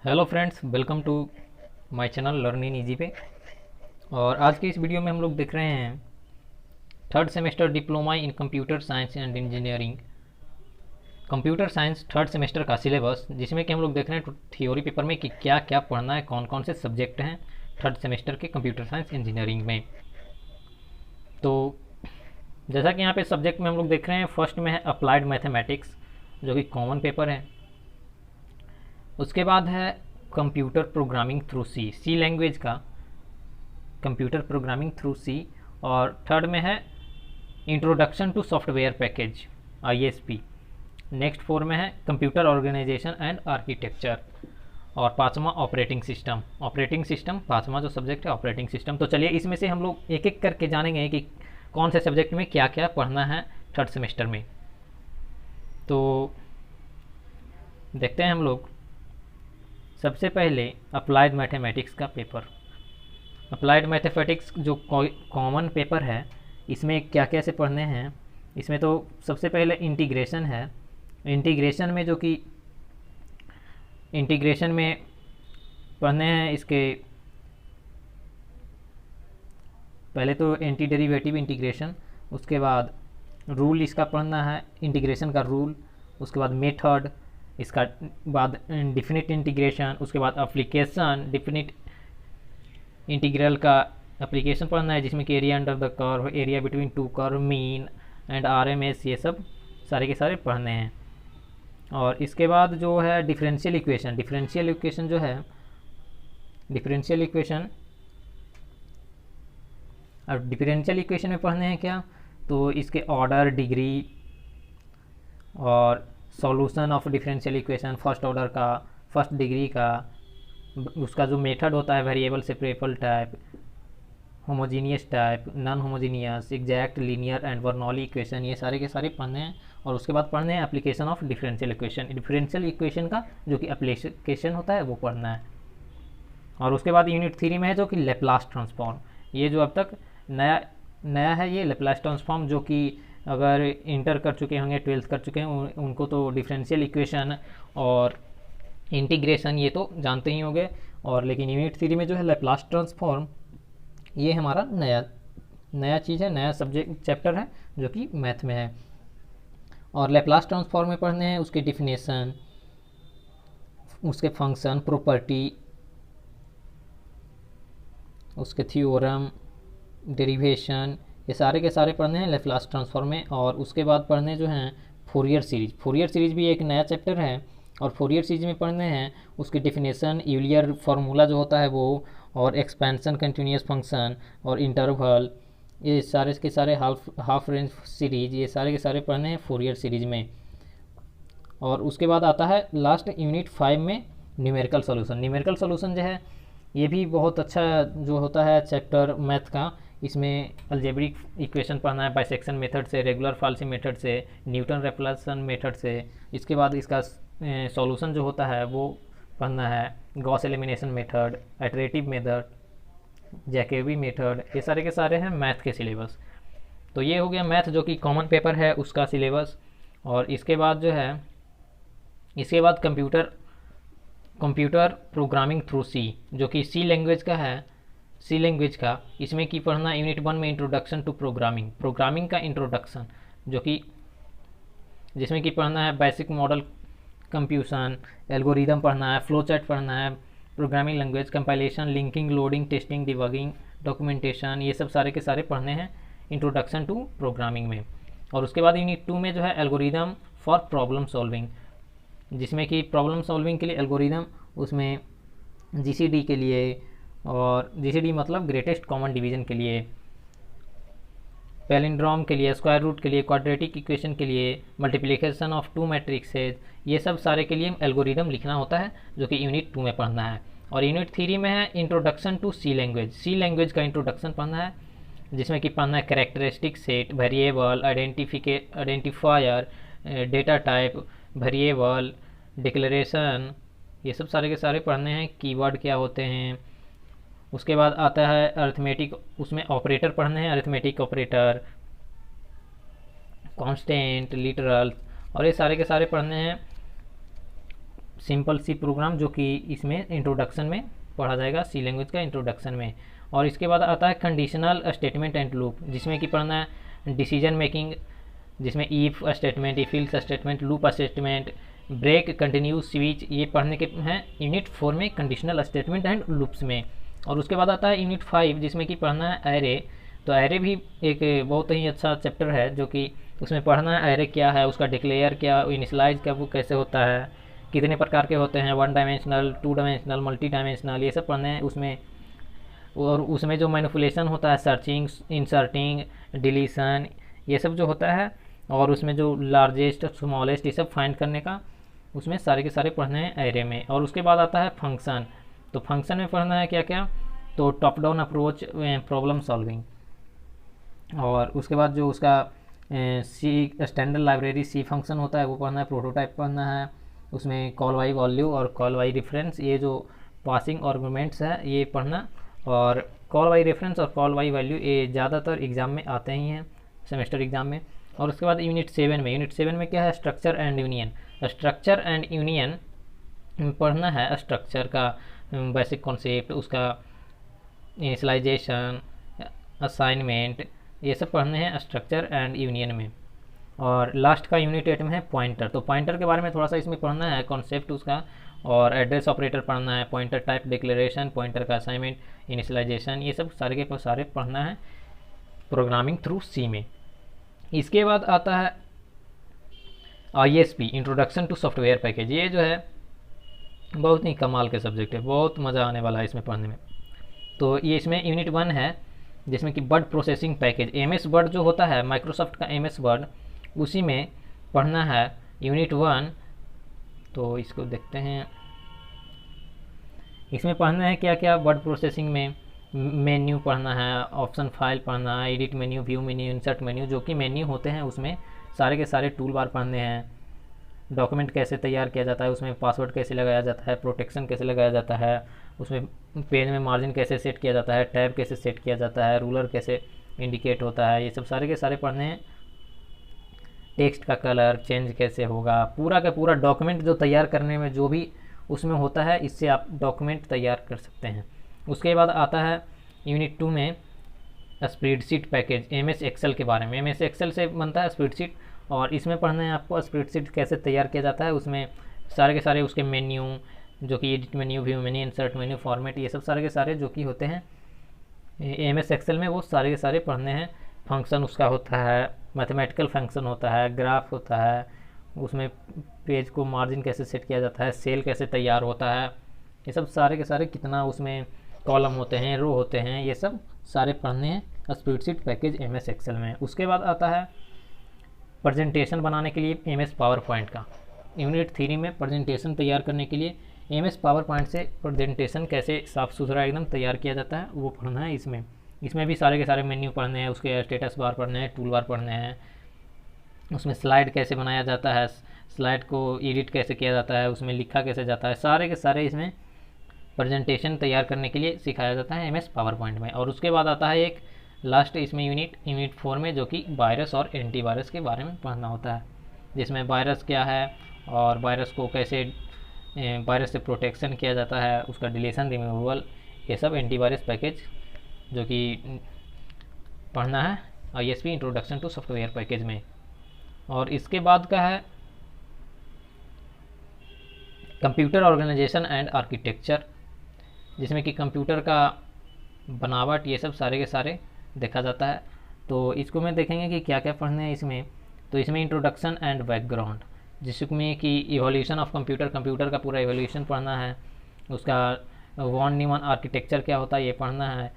Hello friends, welcome to my channel learn in easy pay. और आज की इस वीडियो में हम लोग देख रहे हैं third semester diploma in computer science and engineering, computer science third semester का सिलेबस, जिसमें कि हम लोग देख रहे हैं थ्योरी पेपर में कि क्या क्या पढ़ना है, कौन कौन से सब्जेक्ट हैं थर्ड सेमेस्टर के कंप्यूटर साइंस इंजीनियरिंग में। तो जैसा कि यहाँ पे सब्जेक्ट में हम लोग देख रहे हैं, फर्स्ट में है अप्लाइड मैथमेटिक्स, जो कि कॉमन पेपर है। उसके बाद है computer programming through C, C language का कंप्यूटर प्रोग्रामिंग थ्रू सी। और थर्ड में है introduction to software package ISP. Next four में है कंप्यूटर ऑर्गेनाइजेशन एंड आर्किटेक्चर। और पांचवा ऑपरेटिंग सिस्टम, ऑपरेटिंग सिस्टम पांचवा जो सब्जेक्ट है ऑपरेटिंग सिस्टम। तो चलिए इसमें से हम लोग एक एक करके जानेंगे कि कौन से सब्जेक्ट में क्या क्या पढ़ना है थर्ड सेमेस्टर में। तो देखते हैं हम लोग। सबसे पहले अप्लाइड मैथमेटिक्स का पेपर। अप्लाइड मैथमेटिक्स जो कॉमन पेपर है, इसमें क्या क्या से पढ़ने हैं। इसमें तो सबसे पहले इंटीग्रेशन है। इंटीग्रेशन में जो कि इंटीग्रेशन में पढ़ने हैं इसके पहले तो एंटी डेरिवेटिव इंटीग्रेशन, उसके बाद रूल इसका पढ़ना है, इंटीग्रेशन का रूल, उसके बाद मेथड, इसका बाद डिफिनिट इंटीग्रेशन, उसके बाद एप्लीकेशन, डिफिनिट इंटीग्रल का एप्लीकेशन पढ़ना है, जिसमें कि area under the curve, area between two curve, mean and RMS, ये सब सारे के सारे पढ़ने हैं। और इसके बाद जो है डिफरेंशियल इक्वेशन, डिफरेंशियल इक्वेशन जो है डिफरेंशियल इक्वेशन, और डिफरेंशियल इक्वेशन में पढ़ने हैं क्या, तो इसके ऑर्डर, डिग्री और solution of differential equation, first order का, फर्स्ट डिग्री का, उसका जो मेथड होता है, variable separable type, homogeneous type, non homogeneous, exact, linear and Bernoulli equation, ये सारे के सारे पढ़ने हैं। और उसके बाद पढ़ने हैं application of differential equation, differential equation का जो कि एप्लीकेशन होता है वो पढ़ना है। और उसके बाद यूनिट 3 में है जो कि लेप्लास ट्रांसफॉर्म, ये जो अब तक नया नया है, ये लेप्लास ट्रांसफॉर्म, जो कि अगर इंटर कर चुके होंगे, 12th कर चुके हैं, उनको तो डिफरेंशियल इक्वेशन और इंटीग्रेशन ये तो जानते ही होंगे। और लेकिन यूनिट 3 में जो है लेप्लास ट्रांसफॉर्म, ये हमारा नया नया चीज़ है, नया सब्जेक्ट चैप्टर है जो कि मैथ में है। और लेप्लास ट्रांसफॉर्म में पढ़ने हैं उसकी डिफिनेशन, उसके फंक्शन, प्रॉपर्टी, उसके थ्योरम, डेरिवेशन, ये सारे के सारे पढ़ने हैं लेप्लास ट्रांसफॉर्म में। और उसके बाद पढ़ने जो हैं फोरियर सीरीज, फोरियर सीरीज भी एक नया चैप्टर है। और फोरियर सीरीज में पढ़ने हैं उसकी डिफिनेशन, यूलियर फार्मूला जो होता है वो, और एक्सपेंशन, कंटिन्यूस फंक्शन और इंटरवल, ये सारे के सारे हाफ रेंज सीरीज, ये सारे के सारे पढ़ने हैं फोरियर सीरीज में। और उसके बाद आता है लास्ट यूनिट 5 में न्यूमेरिकल सॉल्यूशन। न्यूमेरिकल सॉल्यूशन जो है ये भी बहुत अच्छा जो होता है चैप्टर मैथ का। इसमें अलजेब्रिक इक्वेशन पढ़ना है बाइसेक्शन मेथड से, रेगुलर फॉल्सी मेथड से, न्यूटन रेपल्सन मेथड से। इसके बाद इसका सॉल्यूशन जो होता है वो पढ़ना है, Gauss elimination method, iterative method, Jacobi method, ये सारे के सारे हैं मैथ के सिलेबस। तो ये हो गया मैथ जो कि कॉमन पेपर है उसका सिलेबस। और इसके बाद जो है इसके बाद कंप्यूटर प्रोग्रामिंग थ्रू सी, जो कि सी लैंग्वेज का है, सी लैंग्वेज का इसमें की पढ़ना यूनिट 1 में इंट्रोडक्शन टू प्रोग्रामिंग, प्रोग्रामिंग का इंट्रोडक्शन, जो कि जिसमें कि पढ़ना है बेसिक मॉडल कंप्यूशन, एल्गोरिदम पढ़ना है, फ्लो चार्ट पढ़ना है, programming language, compilation, linking, loading, testing, debugging, documentation, ये सब सारे के सारे पढ़ने हैं इंट्रोडक्शन टू प्रोग्रामिंग में। और उसके बाद यूनिट 2 में जो है एल्गोरिदम फॉर प्रॉब्लम सॉल्विंग, जिसमें कि प्रॉब्लम सॉल्विंग के लिए एल्गोरिदम, उसमें जीसीडी के लिए, और जीसीडी मतलब ग्रेटेस्ट कॉमन डिवीजन के लिए, पैलिंड्रोम के लिए, स्क्वायर रूट के लिए, क्वाड्रेटिक इक्वेशन के लिए, मल्टीप्लिकेशन ऑफ टू मैट्रिक्सेज, ये सब सारे के लिए एल्गोरिदम लिखना होता है जो कि यूनिट 2 में पढ़ना है। और यूनिट 3 में है introduction to C language, C language का इंट्रोडक्शन पढ़ना है, जिसमें कि पढ़ना है characteristic set, variable, identifier, data type, variable, declaration, ये सब सारे के सारे पढ़ने हैं, कीवर्ड क्या होते हैं। उसके बाद आता है अरिथमेटिक, उसमें ऑपरेटर पढ़ने हैं, अरिथमेटिक ऑपरेटर, कांस्टेंट, लिटरल, और ये सारे के सारे पढ़ने हैं सिंपल सी प्रोग्राम जो कि इसमें इंट्रोडक्शन में पढ़ा जाएगा, सी लैंग्वेज का इंट्रोडक्शन में। और इसके बाद आता है कंडीशनल स्टेटमेंट एंड लूप, जिसमें कि पढ़ना है डिसीजन मेकिंग, जिसमें if statement, if else statement, loop statement, break, continue, switch, ये पढ़ने के हैं यूनिट 4 में कंडीशनल स्टेटमेंट एंड लूप्स में। और उसके बाद आता है यूनिट 5 जिसमें कि पढ़ना है एरे। तो एरे भी एक बहुत ही अच्छा चैप्टर है, जो कि उसमें पढ़ना है एरे क्या है, उसका डिक्लेयर क्या, इनिशलाइज क्या, वो कैसे होता है, कितने प्रकार के होते हैं, 1 डायमेंशनल, 2 डायमेंशनल, मल्टी डायमेंशनल, ये सब पढ़ने हैं उसमें। और उसमें जो मैनिपुलेशन होता है, सर्चिंग, इंसर्टिंग, डिलीशन, ये सब जो होता है, और उसमें जो लार्जेस्ट, स्मॉलेस्ट, ये सब फाइंड करने का, उसमें सारे के सारे पढ़ने हैं एरे में। और उसके बाद आता है फंक्शन। तो फंक्शन में पढ़ना है क्या क्या, तो top down approach, problem solving. और उसके बाद जो उसका सी स्टैंडर्ड लाइब्रेरी सी फंक्शन होता है वो पढ़ना है, प्रोटोटाइप पढ़ना है, उसमें कॉल बाई वैल्यू और कॉल बाई रेफरेंस, ये जो पासिंग आर्गूमेंट्स है ये पढ़ना। और कॉल बाई रेफरेंस और कॉल बाई वैल्यू ये ज़्यादातर एग्जाम में आते ही हैं, सेमेस्टर एग्जाम में। और उसके बाद यूनिट 7 में क्या है, structure and union. Structure and union पढ़ना है, स्ट्रक्चर का बेसिक कॉन्सेप्ट, उसका इनिशियलाइजेशन, असाइनमेंट, ये सब पढ़ने हैं स्ट्रक्चर एंड यूनियन में। और लास्ट का यूनिट 8 में है पॉइंटर। तो पॉइंटर के बारे में थोड़ा सा इसमें पढ़ना है, कॉन्सेप्ट उसका, और एड्रेस ऑपरेटर पढ़ना है, पॉइंटर टाइप डिक्लेरेशन, पॉइंटर का असाइनमेंट, इनिशियलाइजेशन, ये सब सारे के सारे पढ़ना है प्रोग्रामिंग थ्रू सी में। इसके बाद आता है ISP, introduction to software package. ये जो है बहुत ही कमाल के सब्जेक्ट है, बहुत मज़ा आने वाला है इसमें पढ़ने में। तो ये इसमें यूनिट 1 है जिसमें कि word processing package, MS word जो होता है माइक्रोसॉफ्ट का MS वर्ड, उसी में पढ़ना है यूनिट 1। तो इसको देखते हैं, इसमें पढ़ना है क्या क्या, वर्ड प्रोसेसिंग में मेन्यू पढ़ना है, ऑप्शन फाइल पढ़ना है, edit menu, view menu, insert menu, जो कि मेन्यू होते हैं उसमें सारे के सारे टूल बार पढ़ने हैं, डॉक्यूमेंट कैसे तैयार किया जाता है, उसमें पासवर्ड कैसे लगाया जाता है, प्रोटेक्शन कैसे लगाया जाता है, उसमें पेज में मार्जिन कैसे सेट किया जाता है, टैब कैसे सेट किया जाता है, रूलर कैसे इंडिकेट होता है, ये सब सारे के सारे पढ़ने हैं। टेक्स्ट का कलर चेंज कैसे होगा, पूरा का पूरा डॉक्यूमेंट जो तैयार करने में जो भी उसमें होता है, इससे आप डॉक्यूमेंट तैयार कर सकते हैं। उसके बाद आता है यूनिट 2 में स्प्रेडशीट पैकेज, MS एक्सेल के बारे में। MS एक्सेल से बनता है स्प्रेडशीट, और इसमें पढ़ना है आपको स्प्रेडशीट कैसे तैयार किया जाता है, उसमें सारे के सारे उसके मेन्यू, जो कि edit menu, view menu, insert menu, format, ये सब सारे के सारे जो कि होते हैं MS एक्सेल में, वो सारे के सारे पढ़ने हैं। फंक्शन उसका होता है, मैथमेटिकल फंक्शन होता है, ग्राफ होता है, उसमें पेज को मार्जिन कैसे सेट किया जाता है, सेल कैसे तैयार होता है, ये सब सारे के सारे, कितना उसमें कॉलम होते हैं, रो होते हैं, ये सब सारे पढ़ने हैं स्प्रेडशीट पैकेज MS एक्सेल में। उसके बाद आता है प्रेजेंटेशन बनाने के लिए MS पावर पॉइंट का। यूनिट 3 में प्रेजेंटेशन तैयार करने के लिए MS पावर पॉइंट से प्रेजेंटेशन कैसे साफ़ सुथरा एकदम तैयार किया जाता है वो पढ़ना है इसमें। इसमें भी सारे के सारे मेन्यू पढ़ने हैं, उसके स्टेटस बार पढ़ने हैं, टूल बार पढ़ने हैं, उसमें स्लाइड कैसे बनाया जाता है, स्लाइड को एडिट कैसे किया जाता है, उसमें लिखा कैसे जाता है, सारे के सारे इसमें प्रेजेंटेशन तैयार करने के लिए सिखाया जाता है MS पावर पॉइंट में। और उसके बाद आता है एक लास्ट इसमें यूनिट 4 में, जो कि वायरस और एंटीवायरस के बारे में पढ़ना होता है, जिसमें वायरस क्या है और वायरस को कैसे वायरस से प्रोटेक्शन किया जाता है, उसका डिलीशन, रिमूवल, ये सब एंटीवायरस पैकेज जो कि पढ़ना है ISP, introduction to software package में। और इसके बाद का है कंप्यूटर ऑर्गेनाइजेशन एंड आर्किटेक्चर, जिसमें कि कंप्यूटर का बनावट, ये सब सारे के सारे देखा जाता है। तो इसको में देखेंगे कि क्या क्या पढ़ने हैं इसमें। तो इसमें इंट्रोडक्शन एंड बैकग्राउंड, जिसमें कि इवोल्यूशन ऑफ कंप्यूटर का पूरा इवोल्यूशन पढ़ना है, उसका वॉन न्यूमन आर्किटेक्चर क्या होता है ये पढ़ना है,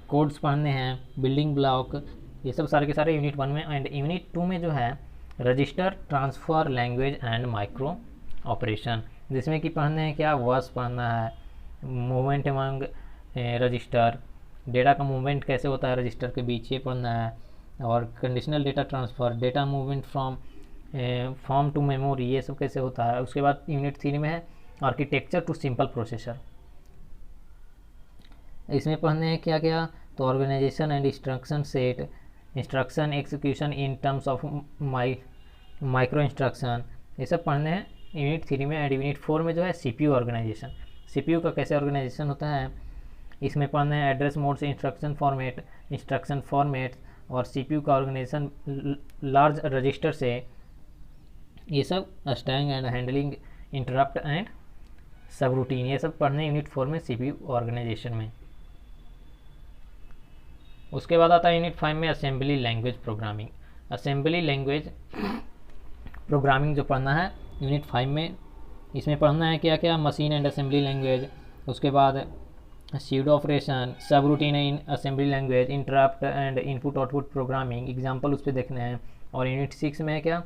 कोड्स पढ़ने हैं, बिल्डिंग ब्लॉक, ये सब सारे के सारे यूनिट 1 में। एंड यूनिट 2 में जो है register, transfer, language and micro operation, जिसमें कि पढ़ने हैं क्या, वर्स पढ़ना है, मूवमेंट अमंग रजिस्टर, डेटा का मूवमेंट कैसे होता है रजिस्टर के बीच, ये पढ़ना है, और conditional data transfer, data movement from form to memory, ये सब कैसे होता है। उसके बाद यूनिट 3 में है आर्किटेक्चर टू सिंपल प्रोसेसर, इसमें पढ़ने हैं क्या क्या, तो organization and instruction set, instruction execution in terms of micro instruction, ये सब पढ़ने हैं यूनिट 3 में एंड यूनिट 4 में जो है CPU ऑर्गेनाइजेशन। CPU का कैसे ऑर्गेनाइजेशन होता है, इसमें पढ़ना है एड्रेस मोड से इंस्ट्रक्शन फॉर्मेट और CPU का ऑर्गेनाइजेशन लार्ज रजिस्टर से, ये सब स्टैंग एंड हैंडलिंग इंटरप्ट एंड सब रूटीन, ये सब पढ़ने यूनिट 4 में CPU ऑर्गेनाइजेशन में। उसके बाद आता है यूनिट 5 में assembly language programming. Assembly language programming जो पढ़ना है यूनिट 5 में, इसमें पढ़ना है क्या क्या, मशीन एंड असेंबली लैंग्वेज, उसके बाद स्यूडो ऑपरेशन, सब routine in assembly language, interrupt and input output programming, example उस पर देखने हैं। और यूनिट 6 में है क्या,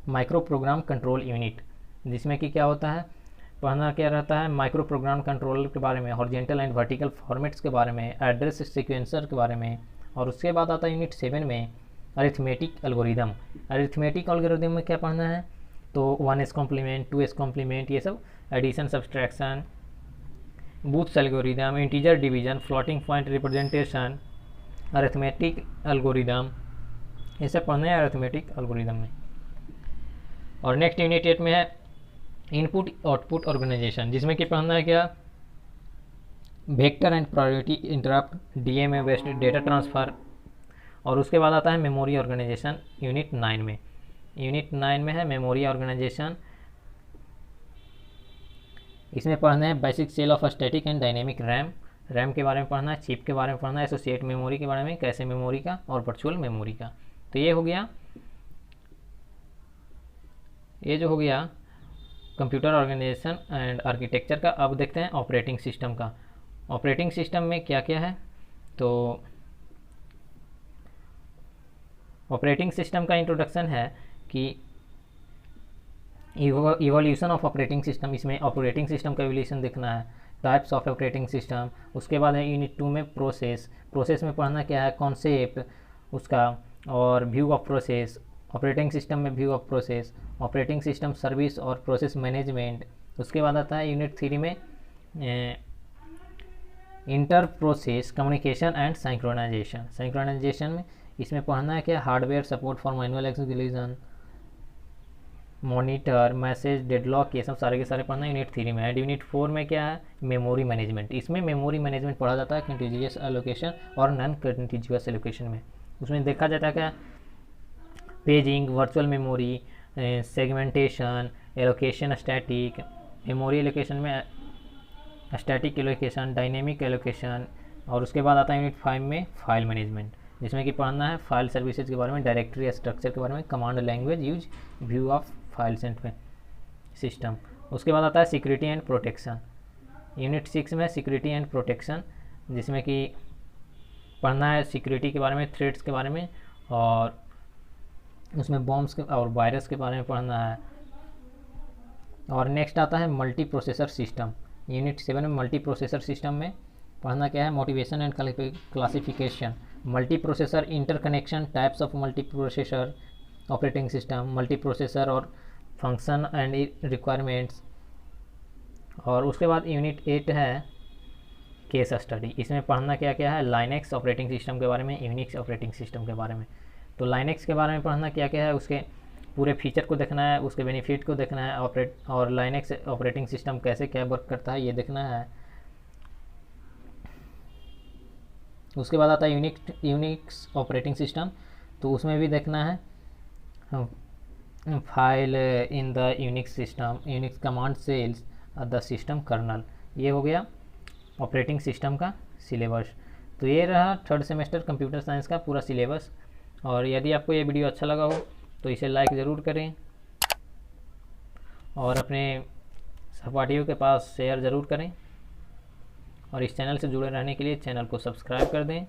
माइक्रो प्रोग्राम कंट्रोल यूनिट, जिसमें कि क्या होता है, पढ़ना क्या रहता है, माइक्रो प्रोग्राम कंट्रोलर के बारे में, हॉरिजॉन्टल एंड वर्टिकल फॉर्मेट्स के बारे में, एड्रेस सीक्वेंसर के बारे में। और उसके बाद आता है यूनिट 7 में अरिथमेटिक एल्गोरिदम। अरिथमेटिक एल्गोरिदम में क्या पढ़ना है, तो 1s कॉम्प्लीमेंट, 2s कॉम्प्लीमेंट, ये सब addition subtraction, booth's algorithm, integer division, floating point representation, arithmetic algorithm, ये सब पढ़ना है अरिथमेटिक एल्गोरिदम में। और नेक्स्ट यूनिट 8 में है इनपुट आउटपुट ऑर्गेनाइजेशन, जिसमें कि पढ़ना है क्या, vector and priority interrupt, DMA based data transfer. और उसके बाद आता है मेमोरी ऑर्गेनाइजेशन यूनिट 9 में। यूनिट 9 में है मेमोरी ऑर्गेनाइजेशन, इसमें पढ़ना है basic cell of static and dynamic RAM के बारे में पढ़ना है, चिप के बारे में पढ़ना है, एसोसिएट मेमोरी के बारे में, कैसे मेमोरी का और वर्चुअल मेमोरी का। तो ये हो गया, ये जो हो गया कंप्यूटर ऑर्गेनाइजेशन एंड आर्किटेक्चर का। अब देखते हैं ऑपरेटिंग सिस्टम का। ऑपरेटिंग सिस्टम में क्या क्या है, तो ऑपरेटिंग सिस्टम का इंट्रोडक्शन है कि इवोल्यूशन ऑफ ऑपरेटिंग सिस्टम, इसमें ऑपरेटिंग सिस्टम का इवोल्यूशन देखना है, टाइप्स ऑफ ऑपरेटिंग सिस्टम। उसके बाद है यूनिट 2 में प्रोसेस में पढ़ना क्या है, कॉन्सेप्ट उसका और view of process, operating system में view of process, operating system service और प्रोसेस मैनेजमेंट। उसके बाद आता है यूनिट 3 में inter process communication and synchronization में इसमें पढ़ना है क्या, hardware support for manual execution, monitor, message, deadlock, ये सब सारे के सारे पढ़ना है यूनिट 3 में। एंड यूनिट 4 में क्या है, मेमोरी मैनेजमेंट। इसमें मेमोरी मैनेजमेंट पढ़ा जाता है कंटिन्यूअस एलोकेशन और नॉन कंटिन्यूअस एलोकेशन में। उसमें देखा जाता है क्या, paging, virtual memory, segmentation, allocation, static memory allocation में स्टैटिक एलोकेशन, डायनेमिक एलोकेशन। और उसके बाद आता है यूनिट 5 में फाइल मैनेजमेंट, जिसमें कि पढ़ना है फाइल सर्विसेज के बारे में, डायरेक्टरी स्ट्रक्चर के बारे में, command language use, view of file system. उसके बाद आता है सिक्योरिटी एंड प्रोटेक्शन। यूनिट 6 में सिक्योरिटी एंड प्रोटेक्शन, जिसमें कि पढ़ना है सिक्योरिटी के बारे में, थ्रेड्स के बारे में, और उसमें बॉम्ब्स के और वायरस के बारे में पढ़ना है। और नेक्स्ट आता है मल्टी प्रोसेसर सिस्टम। यूनिट 7 में मल्टी प्रोसेसर सिस्टम में पढ़ना क्या है, motivation and classification, multi processor interconnection, types of multi processor operating system, multi processor और फंक्शन एंड रिक्वायरमेंट्स। और उसके बाद यूनिट 8 है केस स्टडी, इसमें पढ़ना क्या क्या है, लाइनेक्स ऑपरेटिंग सिस्टम के बारे में, यूनिक्स ऑपरेटिंग सिस्टम के बारे में। तो लाइनेक्स के बारे में पढ़ना क्या क्या है, उसके पूरे फीचर को देखना है, उसके बेनिफिट को देखना है, और लाइनेक्स ऑपरेटिंग सिस्टम कैसे क्या वर्क करता है ये देखना है। उसके बाद आता है यूनिक्स ऑपरेटिंग सिस्टम, तो उसमें भी देखना है file in the Unix system, Unix command shells the system kernel. ये हो गया ऑपरेटिंग सिस्टम का सिलेबस। तो ये रहा थर्ड सेमेस्टर कंप्यूटर साइंस का पूरा सिलेबस। और यदि आपको ये वीडियो अच्छा लगा हो तो इसे लाइक ज़रूर करें और अपने सहपाठियों के पास शेयर ज़रूर करें, और इस चैनल से जुड़े रहने के लिए चैनल को सब्सक्राइब कर दें।